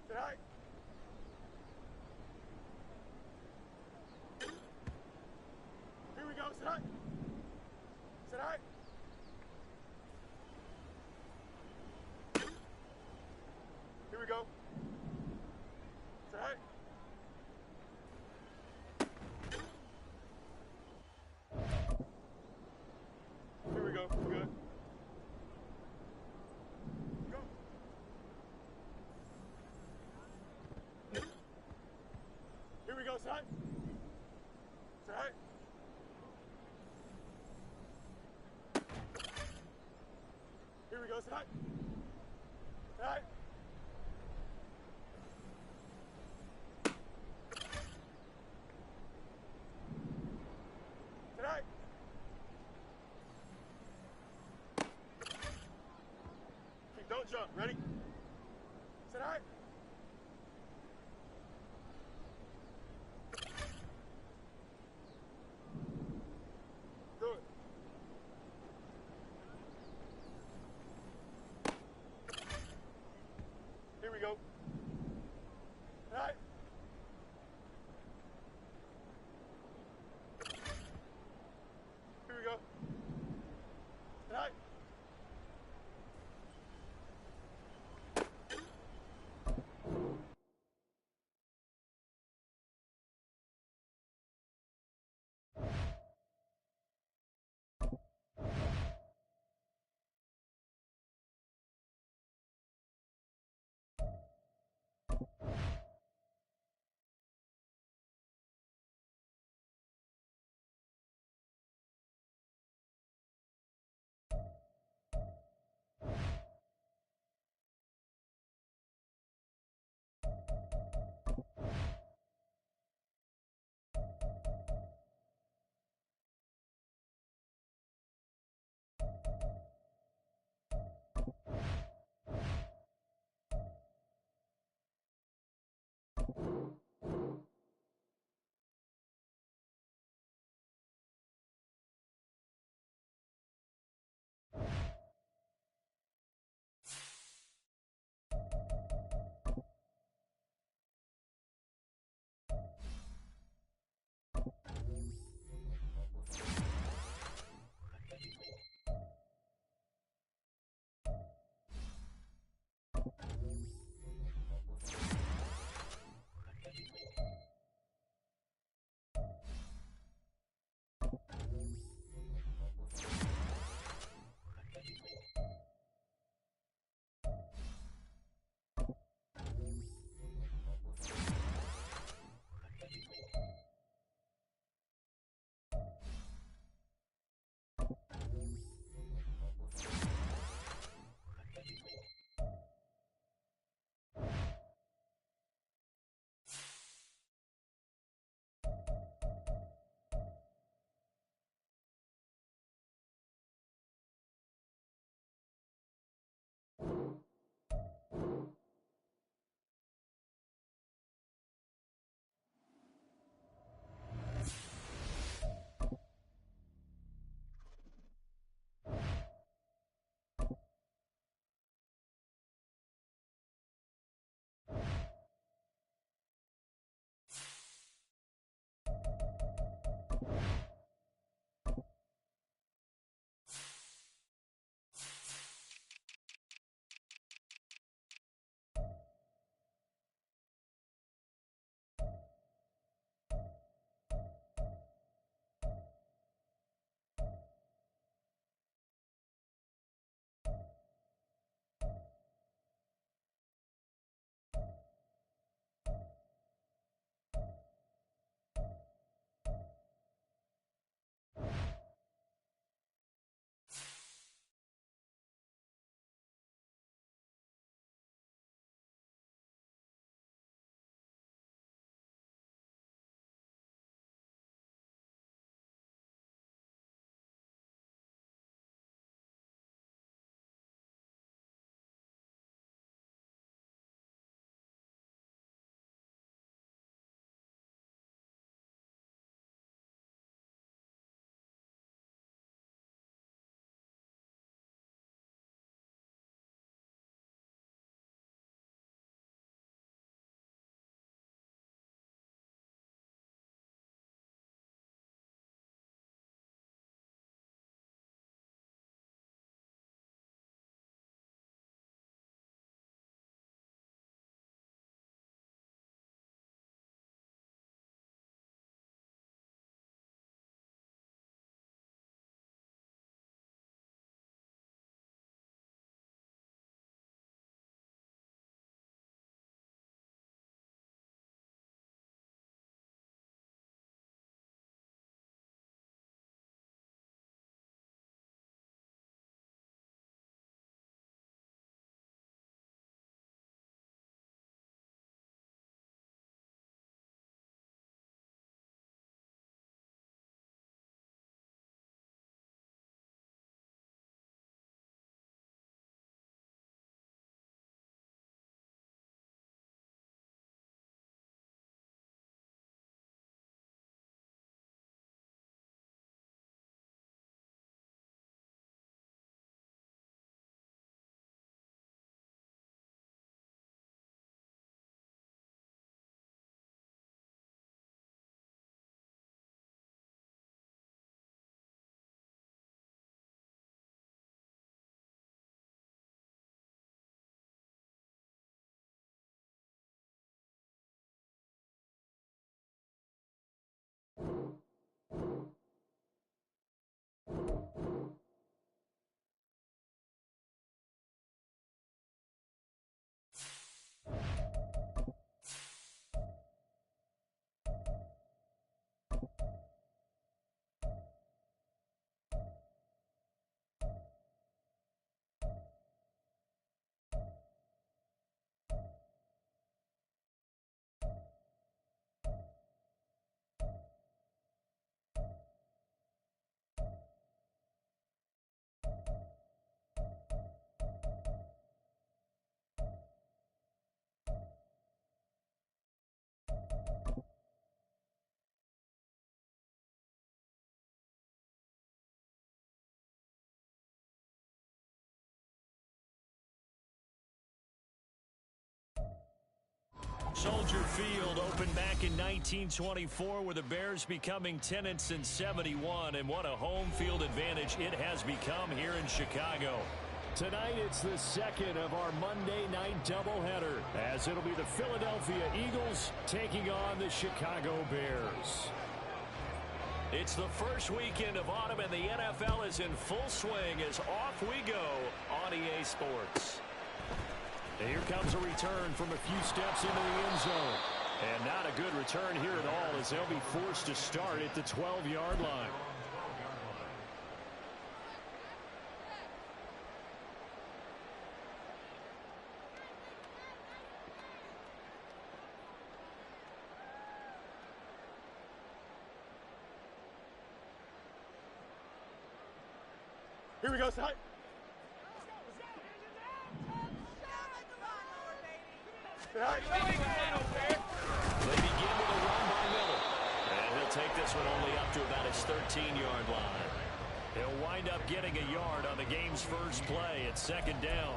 Sit high. Here we go. Sit high. Sit high. Here we go. Sit high. Here we go. Good. Go. Here we go. Sit high. Sit high. Soldier Field opened back in 1924 with the Bears becoming tenants in 71, and what a home field advantage it has become here in Chicago. Tonight it's the second of our Monday night doubleheader, as it'll be the Philadelphia Eagles taking on the Chicago Bears. It's the first weekend of autumn, and the NFL is in full swing as off we go on EA Sports. And here comes a return from a few steps into the end zone. And not a good return here at all, as they'll be forced to start at the 12-yard line. Here we go, side. They begin with a run by Miller. And he'll take this one only up to about his 13-yard line. He'll wind up getting a yard on the game's first play at second down.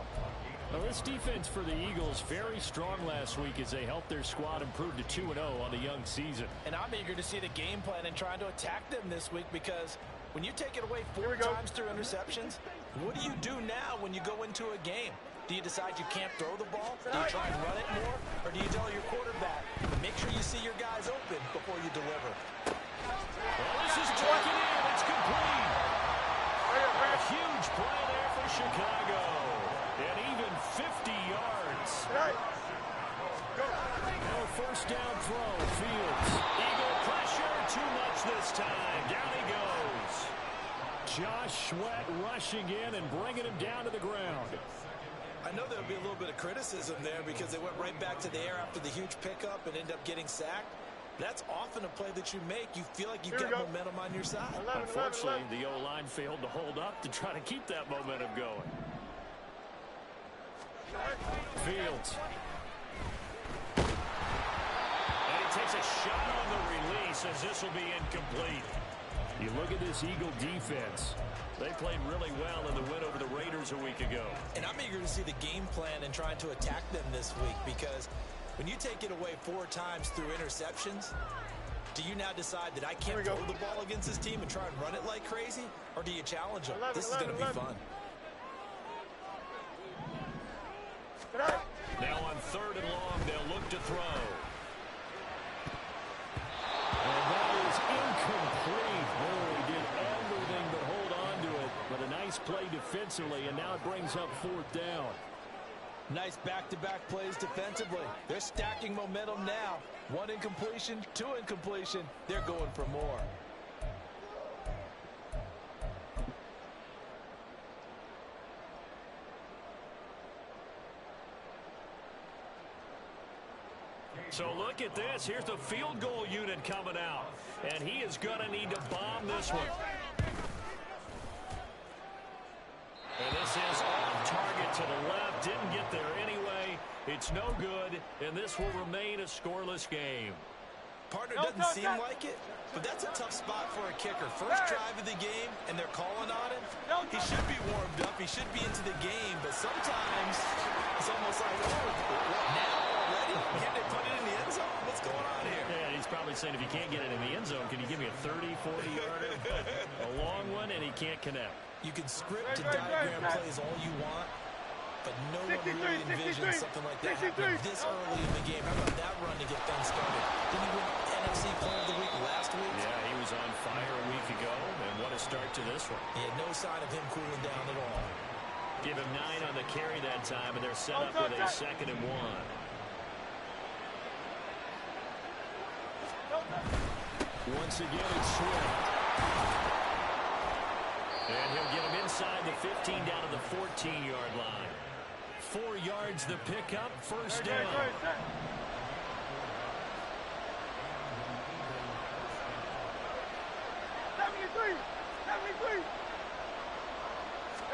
Well, this defense for the Eagles very strong last week as they helped their squad improve to 2-0 on the young season. And I'm eager to see the game plan and trying to attack them this week, because when you take it away 4 times through interceptions, what do you do now when you go into a game? Do you decide you can't throw the ball? Do you try and run it more? Or do you tell your quarterback, make sure you see your guys open before you deliver? Well, this is taken in. It's complete. A huge play there for Chicago. And even 50 yards. No first down throw. Fields. Eagle pressure. Too much this time. Down he goes. Josh Sweat rushing in and bringing him down to the ground. I know there'll be a little bit of criticism there because they went right back to the air after the huge pickup and end up getting sacked. That's often a play that you make. You feel like you've got momentum on your side. Unfortunately, the O-line failed to hold up to try to keep that momentum going. Fields. And he takes a shot on the release as this will be incomplete. You look at this Eagle defense. They played really well in the win over the Raiders a week ago. And I'm eager to see the game plan and trying to attack them this week, because when you take it away 4 times through interceptions, do you now decide that I can't throw the ball against this team and try and run it like crazy? Or do you challenge them? This is going to be fun. Now on 3rd and long, they'll look to throw. And that is incomplete. Oh, he did everything but hold on to it. But a nice play defensively, and now it brings up 4th down. Nice back-to-back plays defensively. They're stacking momentum now. 1 incompletion, 2 incompletion. They're going for more. So look at this. Here's the field goal unit coming out. And he is going to need to bomb this one. And this is off target to the left. Didn't get there anyway. It's no good. And this will remain a scoreless game. Partner doesn't seem like it, but that's a tough spot for a kicker. First drive of the game, and they're calling on him. He should be warmed up. He should be into the game, but sometimes it's almost like, oh, now already? Can't they put it in the end zone? What's going on here? Yeah, he's probably saying, if you can't get it in the end zone, can you give me a 30, 40-yarder? A long one, and he can't connect. You can script and diagram plays all you want, but no one really envisions something like that happening this early in the game. How about that run to get things started? Didn't he win NFC Player of the Week last week? Yeah, he was on fire a week ago, and what a start to this one. He had no sign of him cooling down at all. Give him 9 on the carry that time, and they're set up with a 2nd and 1. Once again, it's Swift. And he'll get him inside the 15 down to the 14-yard line. 4 yards the pickup, first down. 73.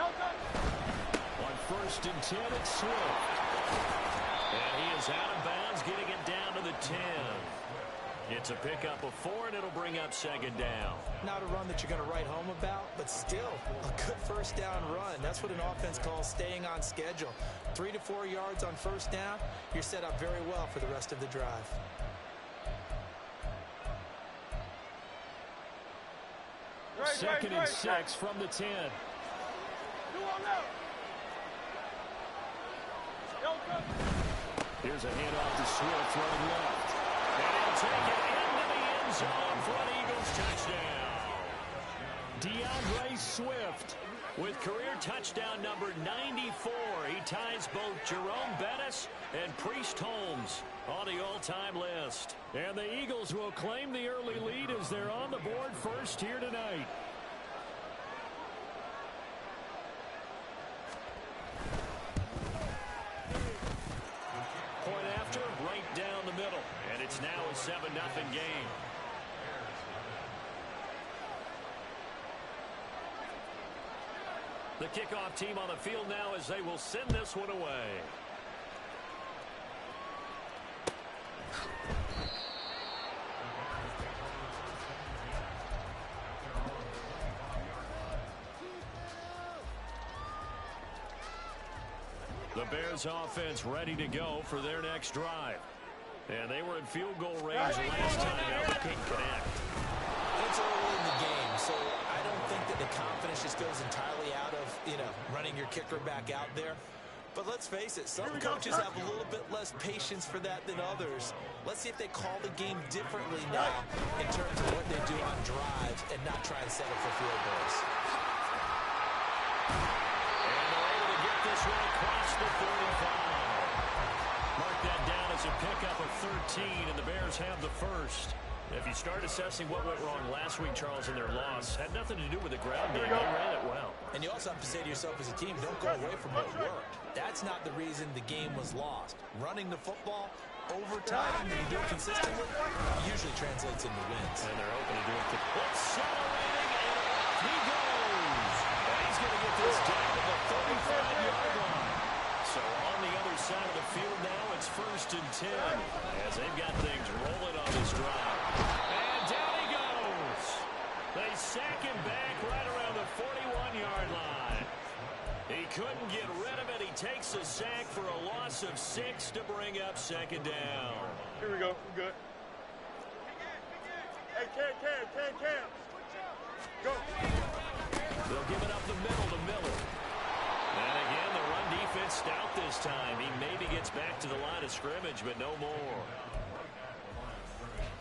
On 1st and 10, it's Swift. And he is out of bounds, getting it down to the 10. It's a pickup of 4, and it'll bring up second down. Not a run that you're going to write home about, but still a good first down run. That's what an offense calls staying on schedule. 3 to 4 yards on first down, you're set up very well for the rest of the drive. Second and 6 from the 10. Here's a handoff to Swift running left. And he'll take it into the end zone for an Eagles touchdown. DeAndre Swift with career touchdown number 94. He ties both Jerome Bettis and Priest Holmes on the all-time list. And the Eagles will claim the early lead as they're on the board first here tonight. Point after, right down the middle. And it's now a 7-0 game. The kickoff team on the field now as they will send this one away. The Bears offense ready to go for their next drive. And they were in field goal range last time out, but couldn't connect. It's early in the game, so I don't think that the confidence just goes entirely out of, running your kicker back out there. But let's face it, some coaches have a little bit less patience for that than others. Let's see if they call the game differently now in terms of what they do on drives and not try and settle for field goals. And they're able to get this one across the 45. Mark that down as a pickup of 13, and the Bears have the first. If you start assessing what went wrong last week, Charles, in their loss, had nothing to do with the ground game. They ran it well. And you also have to say to yourself as a team, don't go away from what worked. That's not the reason the game was lost. Running the football, overtime, when you do it consistently, usually translates into wins. And they're open to do it. Accelerating, and off he goes. And he's going to get this down to the 35-yard line. So on the other side of the field now, it's 1st and 10 as they've got things rolling on this drive. And down he goes. They sack him back right around the 41-yard line. He couldn't get rid of it. He takes a sack for a loss of 6 to bring up second down. Here we go. We're good. Hey, Cam. Go. They'll give it up the middle to Miller. And again, the run defense stout this time. He maybe gets back to the line of scrimmage, but no more.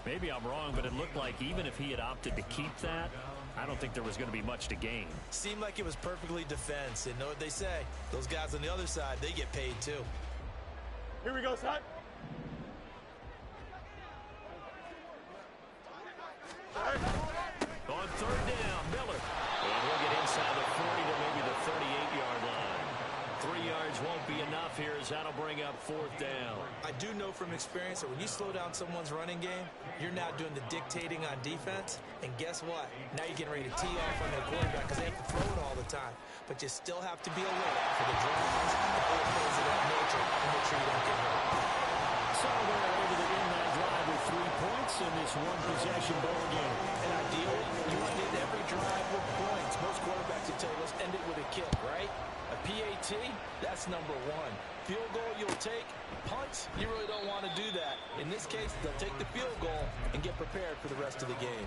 Maybe I'm wrong, but it looked like even if he had opted to keep that, I don't think there was going to be much to gain. Seemed like it was perfectly defense. And know what they say? Those guys on the other side, they get paid too. Here we go, son. On 3rd down, Miller. And he'll get inside the 40 to maybe the 38-yard line. 3 yards won't be enough here as that'll bring up 4th down. I do know from experience that when you slow down someone's running game, you're now doing the dictating on defense. And guess what? Now you're getting ready to tee off on their quarterback because they have to throw it all the time. But you still have to be alert for the drives and other plays of that nature and make sure you don't get hurt. So they're able to end that drive with 3 points in this one-possession ball game. And ideally, you want to end every drive with points. Most quarterbacks will tell you, let's end it with a kick, right? A PAT, that's number 1. Field goal you'll take. Punts, you really don't want to do that. In this case, they'll take the field goal and get prepared for the rest of the game.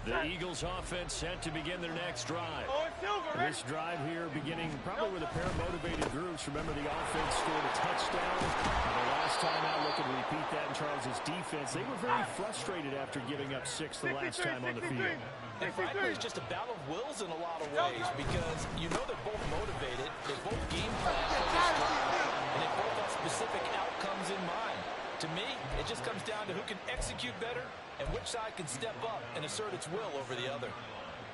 The Eagles offense set to begin their next drive. This drive here beginning probably with a pair of motivated groups. Remember, the offense scored a touchdown. And the last time out, looking to repeat that in Charles's defense, they were very frustrated after giving up 6 the last time on the field. And frankly, it's just a battle of wills in a lot of ways because you know they're both motivated, they both game plan for this drive, and they both have specific outcomes in mind. To me, it just comes down to who can execute better and which side can step up and assert its will over the other.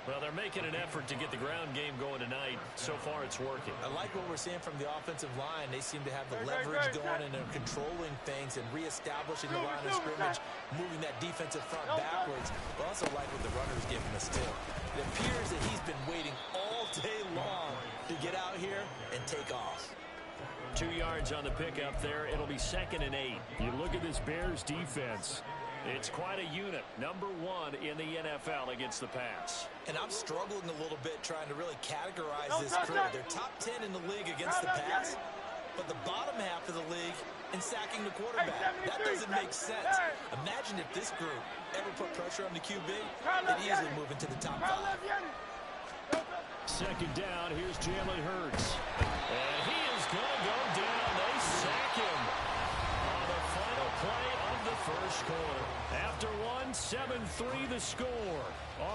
Well, they're making an effort to get the ground game going tonight. So far, it's working. I like what we're seeing from the offensive line. They seem to have the leverage going, and they're controlling things and reestablishing the line of scrimmage, moving that defensive front backwards. I also like what the runner's giving us, too. It appears that he's been waiting all day long to get out here and take off. 2 yards on the pickup there. It'll be 2nd and 8. You look at this Bears defense. It's quite a unit. Number 1 in the NFL against the pass. And I'm struggling a little bit trying to really categorize this crew. They're top 10 in the league against the pass, but the bottom half of the league in sacking the quarterback. That doesn't make sense. Imagine if this group ever put pressure on the QB, they'd easily move into the top 5. 2nd down. Here's Jalen Hurts. And he is going to go down. They sack him on the final play of the first quarter. After 7-3 the score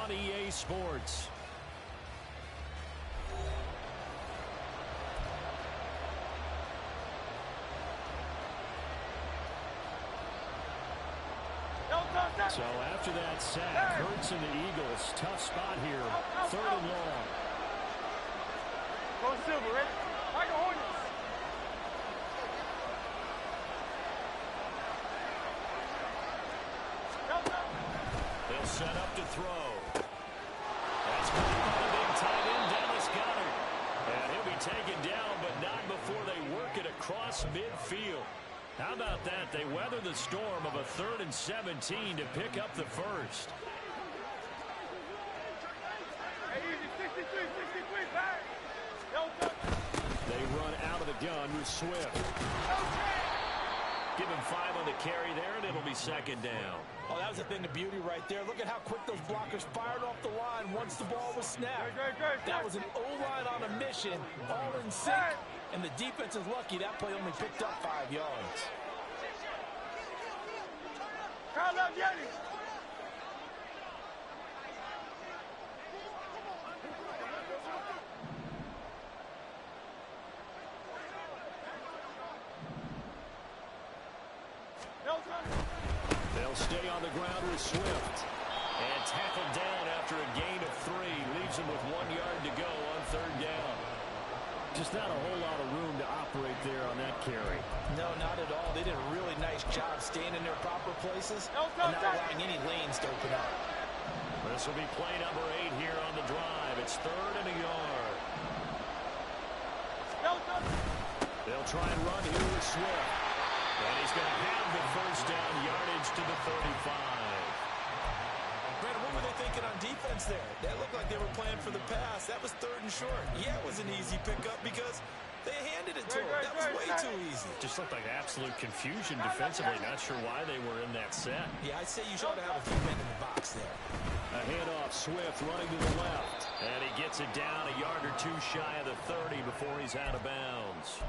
on EA Sports. So after that sack, Hurts and the Eagles, tough spot here. 3rd and long. Go Silver, ready? Like a Hornets. They'll set up to throw. That's caught by the big tight end, Dallas Goedert. And he'll be taken down, but not before they work it across midfield. How about that? They weather the storm of a 3rd and 17 to pick up the first. They run out of the gun with Swift. Give him 5 on the carry there, and it'll be 2nd down. Oh, that was a thing of beauty right there. Look at how quick those blockers fired off the line once the ball was snapped. That was an O-line on a mission, all in sync, and the defense is lucky that play only picked up 5 yards. They'll stay on the ground with Swift. And tackled down after a gain of 3. Leaves him with 1 yard to go on 3rd down. Just not a whole lot of room to operate there on that carry. No, not at all. They did a really nice job staying in their proper places and not allowing any lanes to open up. This will be play number 8 here on the drive. It's 3rd and a yard. They'll try and run here with Swift. And he's going to have the first down yardage to the 35. Brandon, what were they thinking on defense there? That looked like they were playing for the pass. That was 3rd and short. Yeah, it was an easy pickup because they handed it to him. That was way too easy. Just looked like absolute confusion defensively. Not sure why they were in that set. Yeah, I'd say you should have a few men in the box there. A handoff, Swift running to the left. And he gets it down a yard or 2 shy of the 30 before he's out of bounds.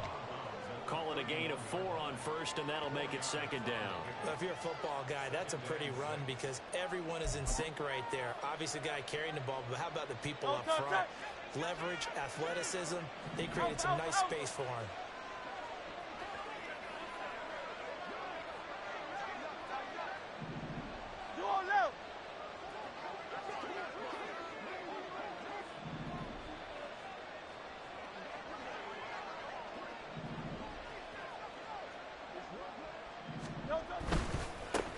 Call it a gain of 4 on 1st, and that'll make it 2nd down. Well, if you're a football guy, that's a pretty run because everyone is in sync right there. Obviously, the guy carrying the ball, but how about the people up front? Leverage, athleticism, they created some nice space for him.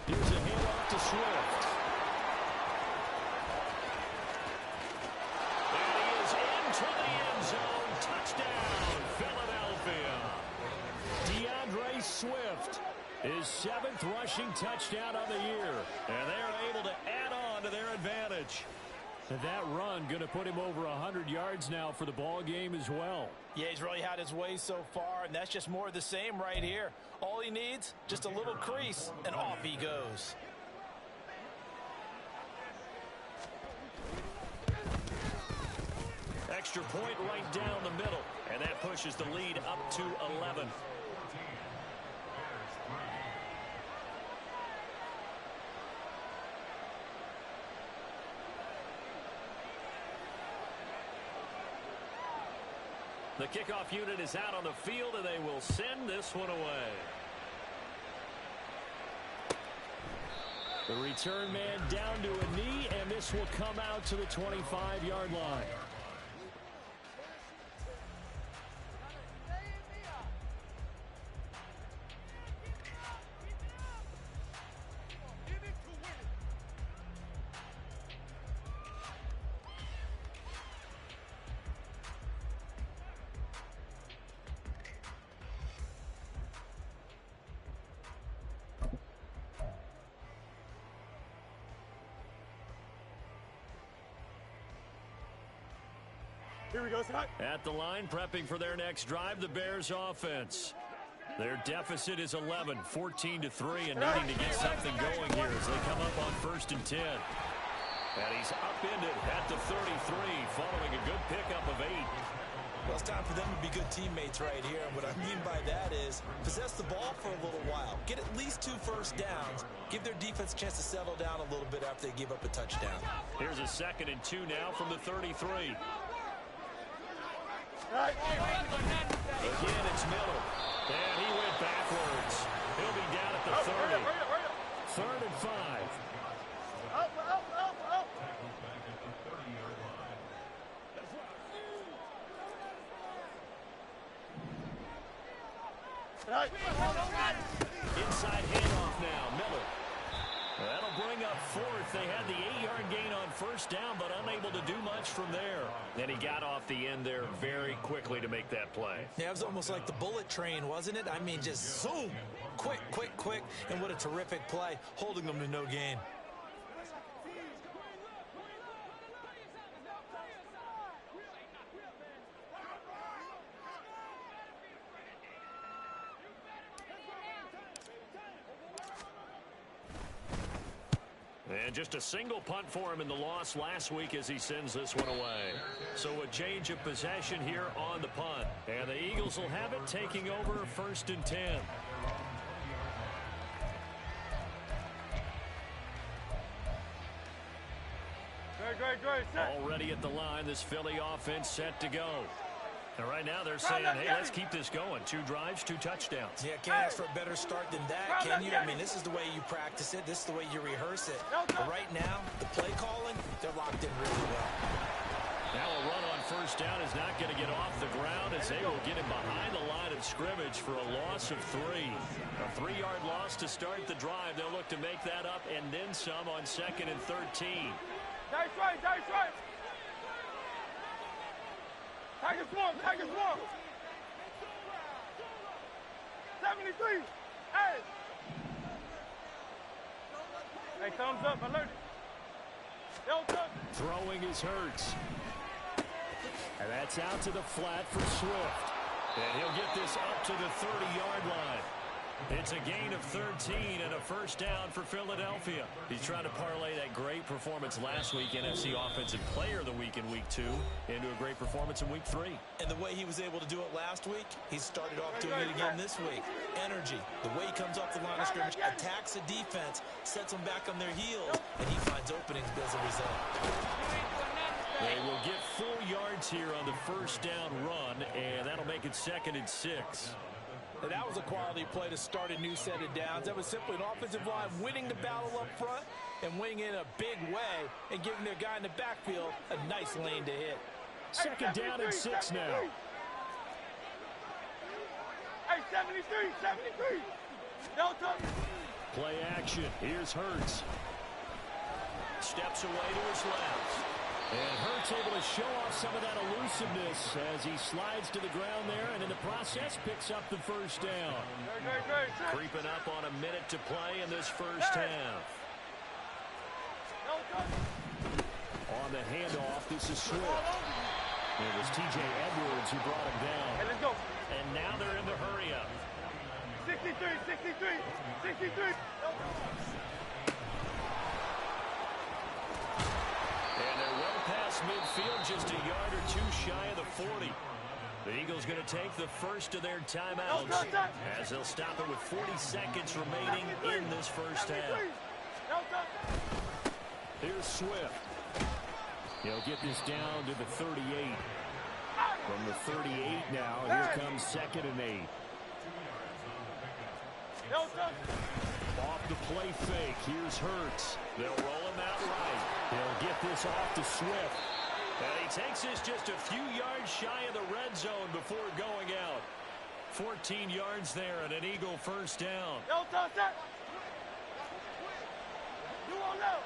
Here's a handoff to Swift. And he is into the end zone. Touchdown, Philadelphia. DeAndre Swift, his 7th rushing touchdown on the year. And they're able to add on to their advantage. And that run going to put him over 100 yards now for the ball game as well. Yeah, he's really had his way so far, and that's just more of the same right here. All he needs, just a little crease, and off he goes. Extra point right down the middle, and that pushes the lead up to 11. The kickoff unit is out on the field, and they will send this one away. The return man down to a knee, and this will come out to the 25-yard line. Here we go, Scott. At the line, prepping for their next drive, the Bears offense. Their deficit is 11, 14-3, and needing to get something going here as they come up on 1st and 10. And he's upended at the 33, following a good pickup of 8. Well, it's time for them to be good teammates right here. And what I mean by that is possess the ball for a little while. Get at least 2 first downs. Give their defense a chance to settle down a little bit after they give up a touchdown. Here's a 2nd and 2 now from the 33. Again, it's Miller. And he went backwards. He'll be down at the 30. 3rd and 5. Up. Inside handoff now, Miller. That'll bring up 4th. They had the 8-yard gain on 1st down, but unable to do much from there. And he got off the end there very quickly to make that play. Yeah, it was almost like the bullet train, wasn't it? I mean, just zoom. Quick. And what a terrific play, holding them to no gain. And just a single punt for him in the loss last week as he sends this one away. So a change of possession here on the punt. And the Eagles will have it, taking over 1st and 10. Great. Already at the line, this Philly offense set to go. And right now they're saying, hey, let's keep this going. 2 drives, 2 touchdowns. Yeah, can't ask for a better start than that, can you? I mean, this is the way you practice it. This is the way you rehearse it. But right now, the play calling, they're locked in really well. Now a run on 1st down is not going to get off the ground as they will get him behind the line of scrimmage for a loss of 3. A 3-yard loss to start the drive. They'll look to make that up and then some on 2nd and 13. Dice right. Tiger swarm. 73. Hey, thumbs up, alert. Throwing is Hurts. And that's out to the flat for Swift. And he'll get this up to the 30-yard line. It's a gain of 13 and a 1st down for Philadelphia. He's trying to parlay that great performance last week, NFC Offensive Player of the Week in Week 2, into a great performance in Week 3. And the way he was able to do it last week, he started off doing it again this week. Energy, the way he comes off the line of scrimmage, attacks the defense, sets them back on their heels, and he finds openings as a result. They will get 4 yards here on the 1st down run, and that'll make it 2nd and 6. And that was a quality play to start a new set of downs. That was simply an offensive line winning the battle up front and winning in a big way and giving their guy in the backfield a nice lane to hit. 2nd down and 6 now. Hey, 73. Delta. Play action. Here's Hurts. Steps away to his left. And Hurts able to show off some of that elusiveness as he slides to the ground there, and in the process picks up the 1st down. Creeping up on a minute to play in this 1st half. On the handoff, this is Swift. It was T.J. Edwards who brought him down. Hey, let's go. And now they're in the hurry-up. 63. And they're well past midfield, just a yard or 2 shy of the 40. The Eagles going to take the first of their timeouts as they'll stop it with 40 seconds remaining in this 1st half. Here's Swift. He'll get this down to the 38. From the 38 now, here comes 2nd and 8. Off the play fake. Here's Hurts. They'll roll him out right. He'll get this off to Swift. And he takes this just a few yards shy of the red zone before going out. 14 yards there and an Eagle first down. Yo, touch that. You won't know.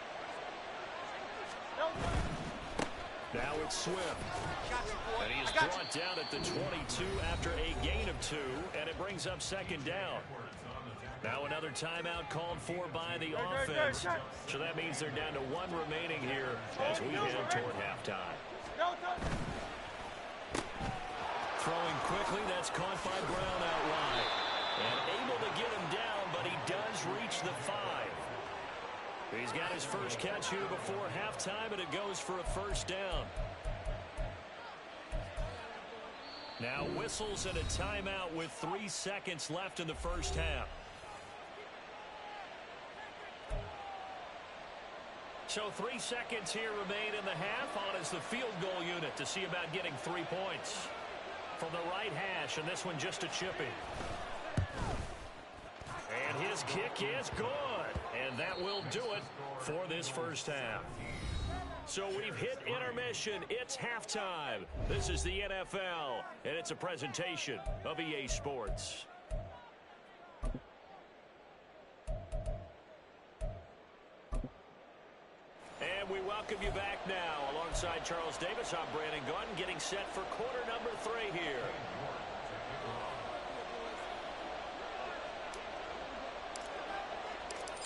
Now it's Swift. And he is brought down at the 22 after a gain of 2, and it brings up second down. Now another timeout called for by the offense. So that means they're down to 1 remaining here as we head toward halftime. Throwing quickly, that's caught by Brown out wide. And able to get him down, but he does reach the 5. He's got his first catch here before halftime, and it goes for a first down. Now whistles and a timeout with 3 seconds left in the first half. So 3 seconds here remain in the half. On is the field goal unit to see about getting 3 points. From the right hash, and this one just a chipping. And his kick is good. And that will do it for this first half. So we've hit intermission. It's halftime. This is the NFL, and it's a presentation of EA Sports. And we welcome you back now. Alongside Charles Davis, I'm Brandon Gaudin, getting set for quarter number 3 here.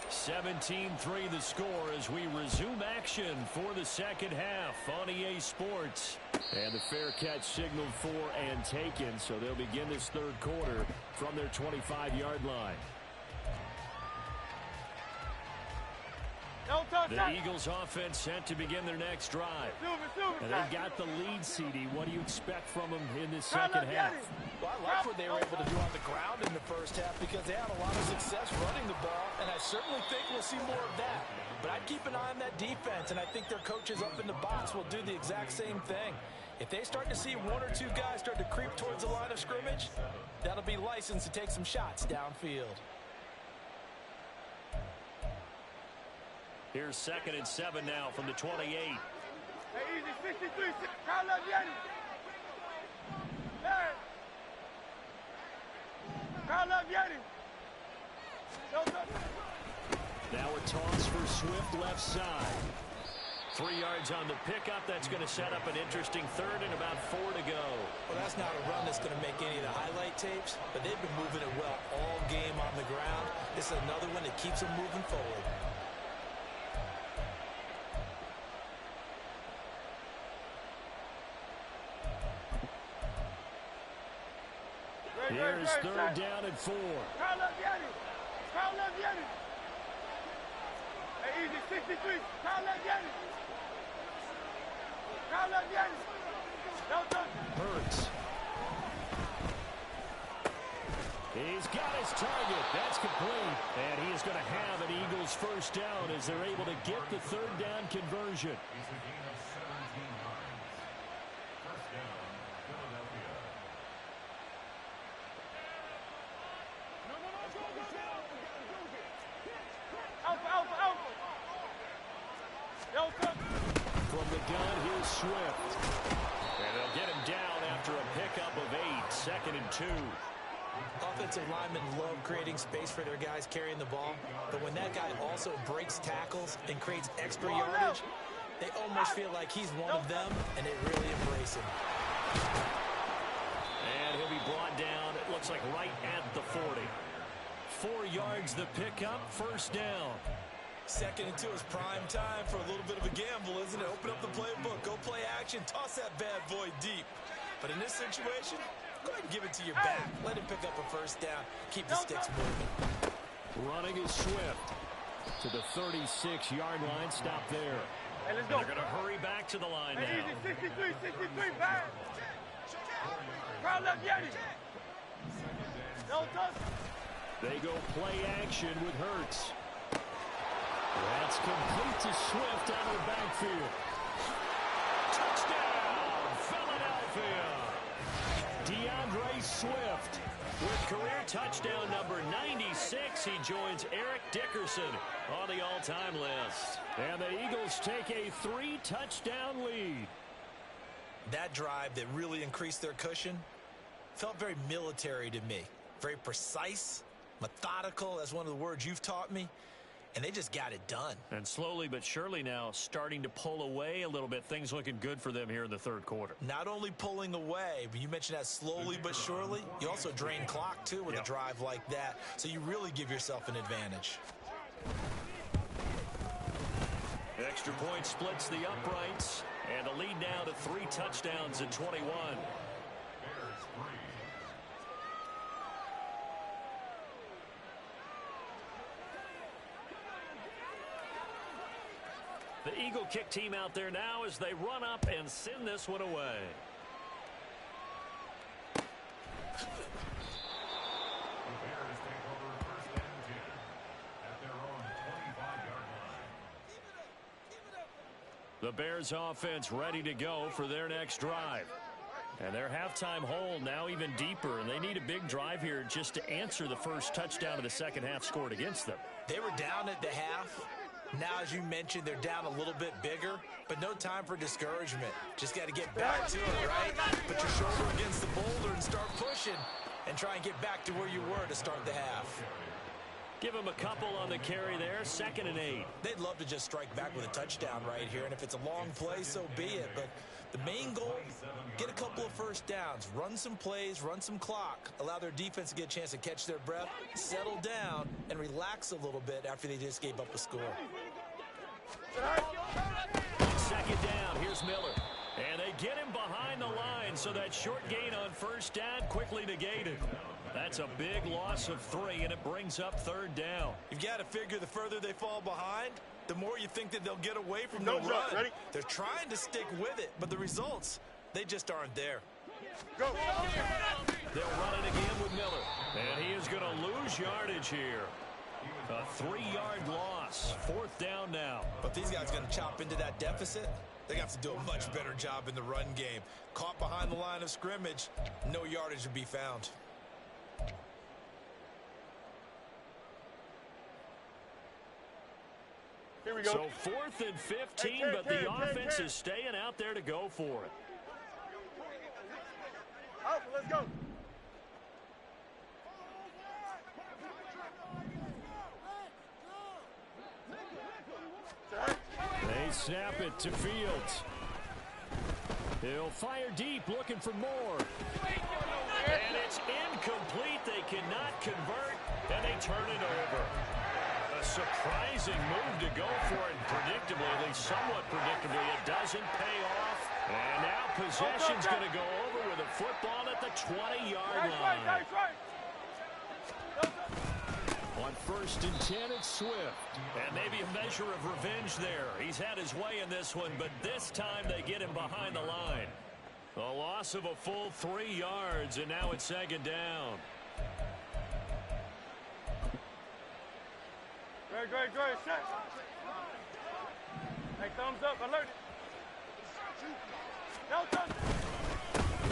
17-3 the score as we resume action for the second half on EA Sports. And the fair catch signaled for and taken, so they'll begin this third quarter from their 25-yard line. The Eagles offense set to begin their next drive. And they've got the lead, CD. What do you expect from them in this second half? Well, I like what they were able to do on the ground in the first half because they had a lot of success running the ball, and I certainly think we'll see more of that. But I'd keep an eye on that defense, and I think their coaches up in the box will do the exact same thing. If they start to see 1 or 2 guys start to creep towards the line of scrimmage, that'll be licensed to take some shots downfield. Here's 2nd and 7 now from the 28. Hey, easy, 63, Kyle up, Yanni. Hey. Kyle up, Yanni. Now a toss for Swift left side. 3 yards on the pickup. That's going to set up an interesting third and about 4 to go. Well, that's not a run that's going to make any of the highlight tapes, but they've been moving it well all game on the ground. This is another one that keeps them moving forward. Here's 3rd down and 4. Kyle up, Yanni. Kyle up, Yanni. Hey, easy, 63, Kyle up, Yanni. Kyle up, Yanni. Hurts. He's got his target. That's complete. And he is going to have an Eagles first down as they're able to get the 3rd down conversion. From the gun, here's Swift. And they'll get him down after a pickup of 8. 2nd and 2. Offensive linemen love creating space for their guys carrying the ball, but when that guy also breaks tackles and creates extra yardage, they almost feel like he's one of them, and they really embrace him. And he'll be brought down, it looks like right at the 40. 4 yards the pickup, first down. 2nd and 2 is prime time for a little bit of a gamble, isn't it? Open up the playbook, go play action, toss that bad boy deep. But in this situation, go ahead and give it to your back. Let him pick up a first down. Keep the sticks moving. Running is Swift to the 36-yard line. Stop there. Hey, let's go. go. They're going to hurry back to the line hey, now. Easy, 63, back. Kyle up, Yanni. No touch. They go play action with Hurts. That's complete to Swift out of the backfield. Touchdown, Philadelphia. DeAndre Swift With career touchdown number 96, he joins Eric Dickerson on the all-time list. And the Eagles take a 3-touchdown lead. That drive that really increased their cushion felt very military to me. Very precise, methodical, that's one of the words you've taught me. And they just got it done. And slowly but surely now starting to pull away a little bit. Things looking good for them here in the third quarter. Not only pulling away, but you mentioned that slowly but surely. You also drain clock, too, with a drive like that. So you really give yourself an advantage. Extra point splits the uprights. And the lead now to 3 touchdowns at 21. The Eagle kick team out there now as they run up and send this one away. The Bears offense ready to go for their next drive. And their halftime hole now even deeper, and they need a big drive here just to answer the first touchdown of the second half scored against them. They were down at the half. Now, as you mentioned, they're down a little bit bigger, but no time for discouragement. Just got to get back to it, right? Put your shoulder against the boulder and start pushing and try and get back to where you were to start the half. Give them a couple on the carry there, 2nd and 8. They'd love to just strike back with a touchdown right here, and if it's a long play, so be it. But the main goal, get a couple of first downs, run some plays, run some clock, allow their defense to get a chance to catch their breath, settle down, and relax a little bit after they just gave up a score. 2nd down, here's Miller. And they get him behind the line, so that short gain on first down quickly negated. That's a big loss of 3, and it brings up 3rd down. You've got to figure the further they fall behind, the more you think that they'll get away from the run. They're trying to stick with it, but the results, they just aren't there. Go. They'll run it again with Miller. And he is going to lose yardage here. A 3-yard loss. 4th down now. But these guys going to chop into that deficit. They have to do a much better job in the run game. Caught behind the line of scrimmage, no yardage to be found. Here we go. So 4th and 15, but the offense is staying out there to go for it. Alpha, let's go. They snap it to Fields. He'll fire deep, looking for more. And it's incomplete. They cannot convert, and they turn it over. A surprising move to go for it, predictably, at least somewhat predictably. It doesn't pay off. And now possession's going to go over with a football at the 20-yard line. On 1st and 10, it's Swift. And maybe a measure of revenge there. He's had his way in this one, but this time they get him behind the line. A loss of a full 3 yards, and now it's 2nd down. Great, set. Hey, thumbs up, alert.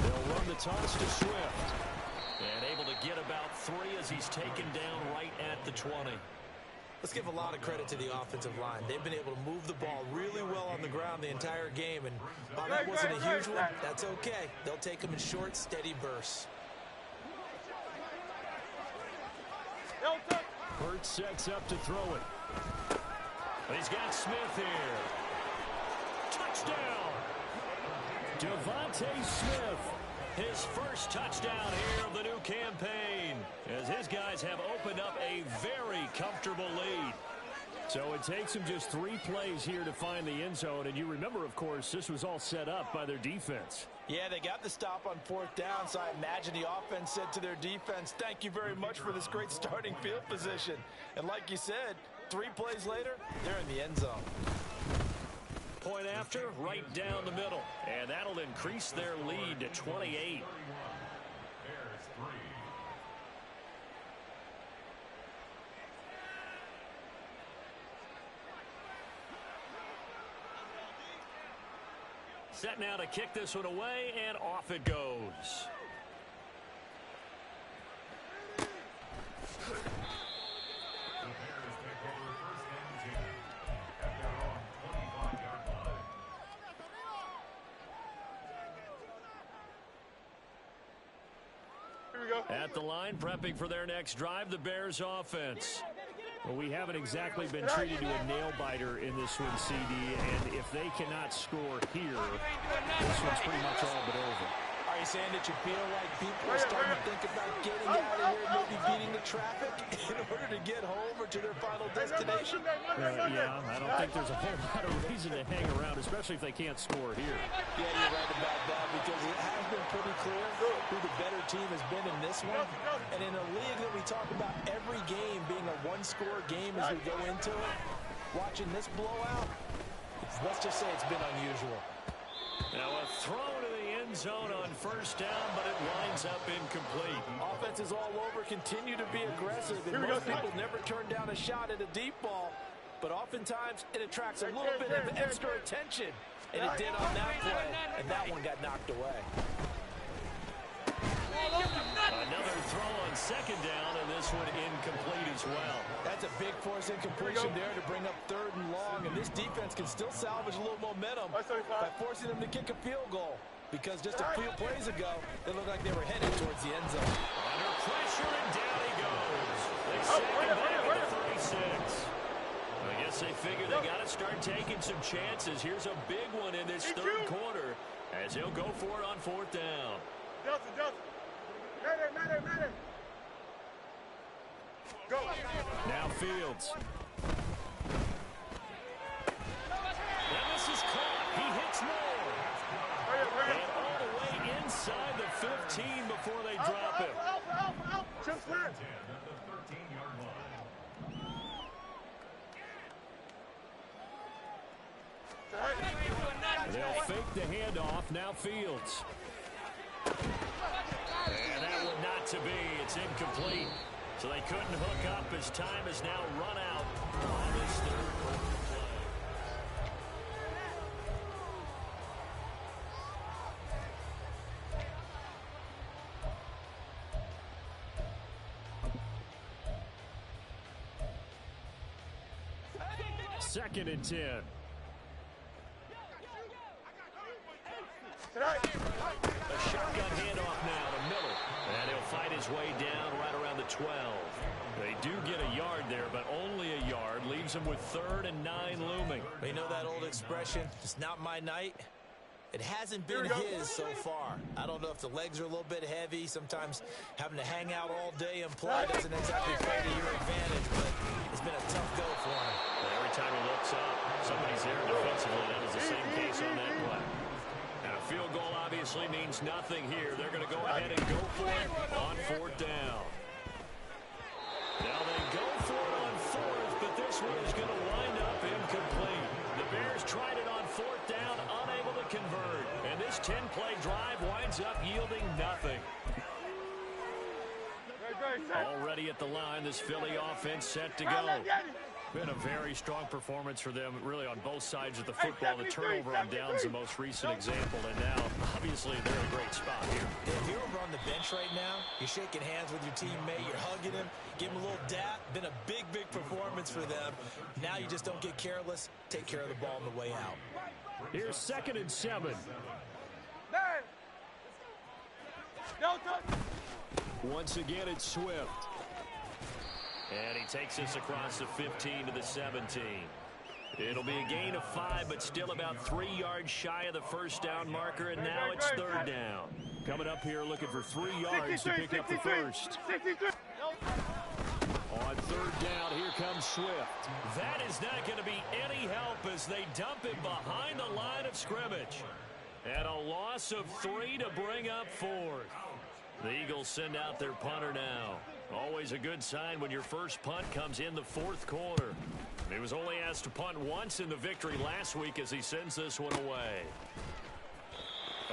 They'll run the toss to Swift. And able to get about 3 as he's taken down right at the 20. Let's give a lot of credit to the offensive line. They've been able to move the ball really well on the ground the entire game. And while that wasn't a huge one, that's okay. They'll take them in short, steady bursts. Hurts sets up to throw it. He's got Smith here. Touchdown! Devontae Smith. His first touchdown here of the new campaign, as his guys have opened up a very comfortable lead. So it takes him just 3 plays here to find the end zone. And you remember, of course, this was all set up by their defense. Yeah, they got the stop on 4th down, so I imagine the offense said to their defense, thank you very much for this great starting field position. And like you said, 3 plays later, they're in the end zone. Point after, right down the middle. And that'll increase their lead to 28. Set now to kick this one away, and off it goes. At the line, prepping for their next drive, the Bears offense. Well, we haven't exactly been treated to a nail-biter in this one, CD, and if they cannot score here, this one's pretty much all but over. Are you saying that you feel like people are starting to think about getting out of here, maybe beating the traffic in order to get home or to their final destination? Yeah, I don't think there's a whole lot of reason to hang around, especially if they can't score here. Yeah, you're right about that, because it has been pretty clear who the better team has been in this one. And in a league that we talk about every game being a one-score game as we go into it, watching this blowout, let's just say it's been unusual. Now a throw to the end zone on first down, but it winds up incomplete. Offenses all over continue to be aggressive, and most people never turn down a shot at a deep ball, but oftentimes it attracts a little bit of extra attention, and it did on that play, and that one got knocked away. Another throw on second down, and this one incomplete as well. That's a big force incompletion there to bring up 3rd and long, and this defense can still salvage a little momentum by forcing them to kick a field goal, because just a few plays ago, it looked like they were headed towards the end zone. Under pressure, and down he goes. They sack him back at the 36. I guess they figure they got to start taking some chances. Here's a big one in this 3rd quarter as he'll go for it on 4th down. Go. Now Fields. And this is caught. He hits more. And all the way inside the 15 before they drop him. They'll fake the handoff. Now Fields. And that one not to be. It's incomplete. So they couldn't hook up as time has now run out on this 3rd quarter play. Second and 10. A shotgun handoff now to Miller. And he'll fight his way down right around the 12. They do get a yard there, but only a yard. Leaves them with 3rd and 9 looming. You know that old expression, it's not my night? It hasn't been his so far. I don't know if the legs are a little bit heavy. Sometimes having to hang out all day and play doesn't exactly play to your advantage, but it's been a tough go for him. But every time he looks up, somebody's there defensively. That is the same case on that play. And a field goal obviously means nothing here. They're going to go ahead and go for it on 4th down. Now they go for it on 4th, but this one is going to wind up incomplete. The Bears tried it on 4th down, unable to convert. And this 10-play drive winds up yielding nothing. Already at the line, this Philly offense set to go. Been a very strong performance for them, really, on both sides of the football. The turnover on downs the most recent example, and now, obviously, they're in a great spot here. If you're over on the bench right now, you're shaking hands with your teammate, you're hugging him, give him a little dap. Been a big, big performance for them. Now you just don't get careless. Take care of the ball on the way out. Here's 2nd and 7. Once again, it's Swift. And he takes us across the 15 to the 17. It'll be a gain of 5, but still about 3 yards shy of the first down marker, and now it's 3rd down. Coming up here looking for 3 yards to pick up the first. On 3rd down, here comes Swift. That is not going to be any help as they dump him behind the line of scrimmage. And a loss of 3 to bring up 4th. The Eagles send out their punter now. Always a good sign when your first punt comes in the 4th quarter. He was only asked to punt once in the victory last week as he sends this one away.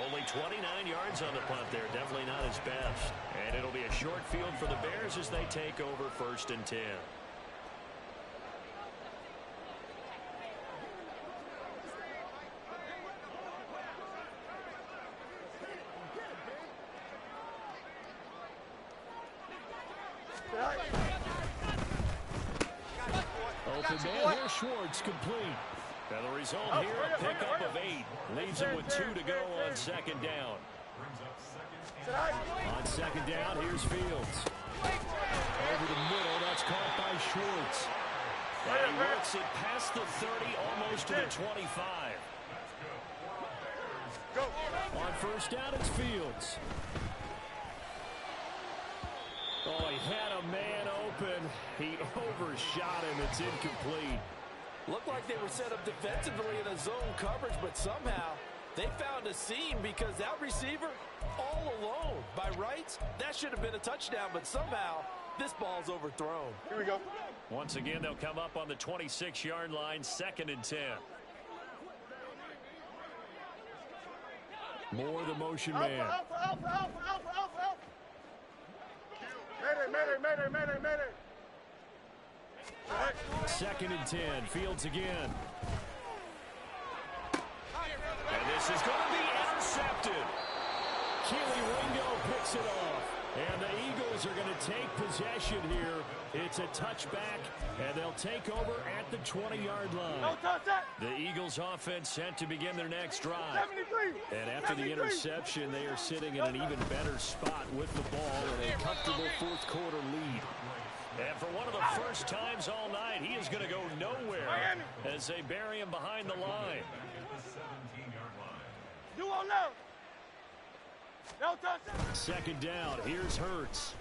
Only 29 yards on the punt there. Definitely not his best. And it'll be a short field for the Bears as they take over 1st and 10. Open man here, Schwartz complete. And the result here, a pickup of 8. Leaves him with 2 to go on 2nd down. On second down, here's Fields. Over the middle, that's caught by Schwartz. And he works it past the 30, almost to the 25. On first down, it's Fields. Oh, he had a man open. He overshot him. It's incomplete. Looked like they were set up defensively in a zone coverage, but somehow they found a seam because that receiver all alone. By rights, that should have been a touchdown, but somehow this ball's overthrown. Here we go. Once again, they'll come up on the 26-yard line, 2nd and 10. Moore, the motion man. Alpha. Mayday. Right. 2nd and 10. Fields again. And this is going to be intercepted. Keely Ringo picks it off. And the Eagles are going to take possession here. It's a touchback, and they'll take over at the 20-yard line. No touch that. The Eagles offense set to begin their next drive. 73. And after the interception, they are sitting in an even better spot with the ball and a comfortable fourth-quarter lead. And for one of the first times all night, he is going to go nowhere as they bury him behind the line. You won't know. No touch that. Second down, here's Hurts.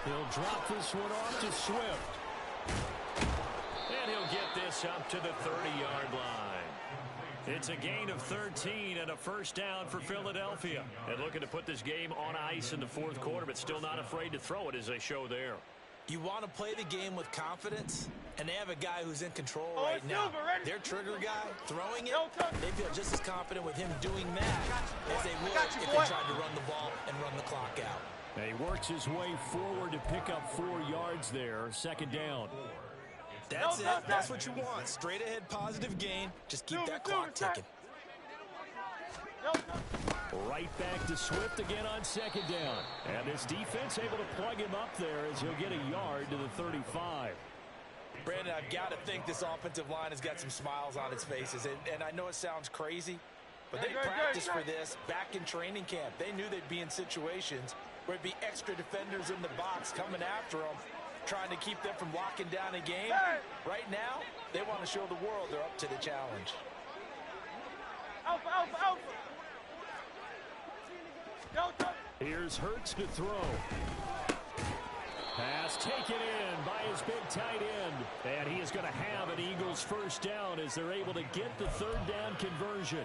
He'll drop this one off to Swift. And he'll get this up to the 30-yard line. It's a gain of 13 and a first down for Philadelphia. And looking to put this game on ice in the fourth quarter, but still not afraid to throw it as they show there. You want to play the game with confidence, and they have a guy who's in control right now. Their trigger guy, throwing it, they feel just as confident with him doing that as they would if they tried to run the ball and run the clock out. He works his way forward to pick up 4 yards there. Second down. That's it. That's what you want. Straight ahead positive gain. Just keep that clock ticking. Right back to Swift again on second down. And this defense able to plug him up there as he'll get a yard to the 35. Brandon, I've got to think this offensive line has got some smiles on its faces. And I know it sounds crazy, but they practiced for this back in training camp. They knew they'd be in situations where it'd be extra defenders in the box coming after them, trying to keep them from locking down a game. Right now, they want to show the world they're up to the challenge. Alpha. Here's Hurts to throw. Pass taken in by his big tight end. And he is going to have an Eagles first down as they're able to get the third down conversion.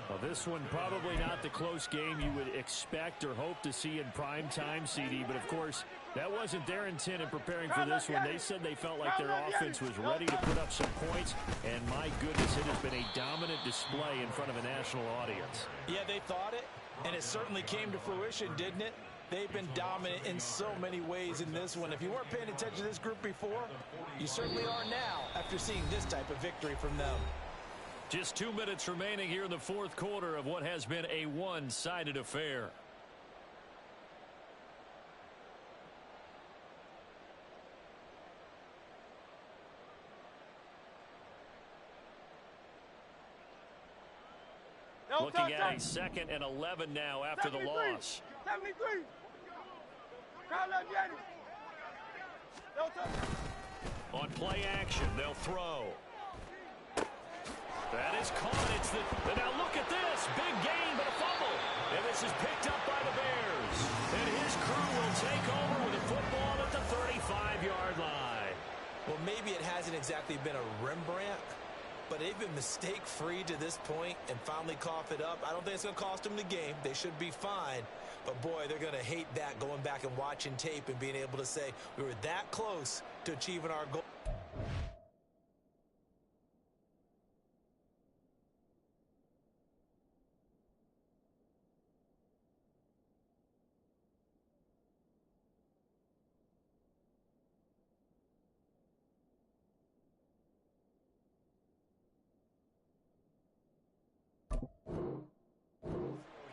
Well, this one probably not the close game you would expect or hope to see in prime time, CD. But, of course, that wasn't their intent in preparing for this one. They said they felt like their offense was ready to put up some points. And, my goodness, it has been a dominant display in front of a national audience. Yeah, they thought it, and it certainly came to fruition, didn't it? They've been dominant in so many ways in this one. If you weren't paying attention to this group before, you certainly are now after seeing this type of victory from them. Just 2 minutes remaining here in the fourth quarter of what has been a one-sided affair. Looking at a 2nd and 11 now after the loss. 73. On play action, they'll throw. That is caught. And now look at this. Big gain, but a fumble. And this is picked up by the Bears. And his crew will take over with a football at the 35-yard line. Well, maybe it hasn't exactly been a Rembrandt, but they've been mistake-free to this point and finally cough it up. I don't think it's going to cost them the game. They should be fine. But, boy, they're going to hate that, going back and watching tape and being able to say we were that close to achieving our goal.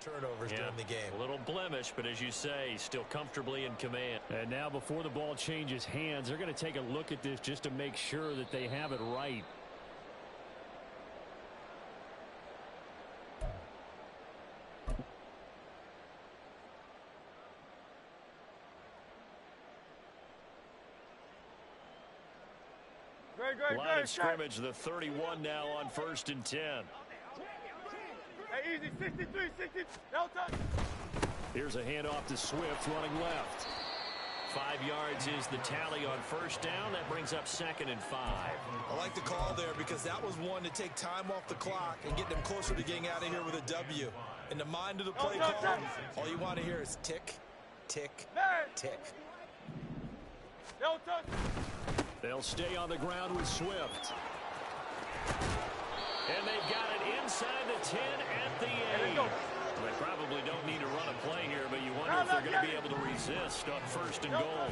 Turnovers during the game. A little blemish, but as you say, still comfortably in command. And now before the ball changes hands, they're going to take a look at this just to make sure that they have it right. Line of scrimmage, the 31 now on 1st and 10. Hey, easy, 63, 60. No touch. Here's a handoff to Swift running left. 5 yards is the tally on 1st down. That brings up 2nd and 5. I like the call there because that was one to take time off the clock and get them closer to getting out of here with a W. In the mind of the play caller, all you want to hear is tick, tick, tick. No touch. They'll stay on the ground with Swift. And they've got it inside the 10 at the 8. They probably don't need to run a play here, but you wonder if they're going to be able to resist on 1st and goal.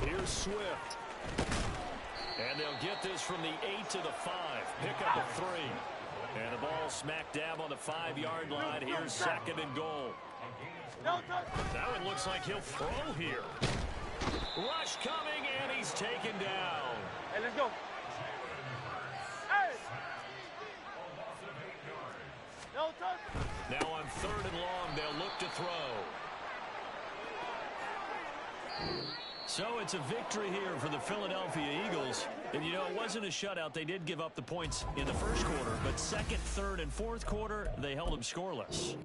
Here's Swift. And they'll get this from the 8 to the 5. Pick up a 3. And the ball smack dab on the 5-yard line. Here's 2nd and goal. That one looks like he'll throw here. Rush coming, and he's taken down. Hey, let's go. Hey! No touch. Now on 3rd and long, they'll look to throw. So it's a victory here for the Philadelphia Eagles. And, you know, it wasn't a shutout. They did give up the points in the 1st quarter, but 2nd, 3rd, and 4th quarter, they held them scoreless.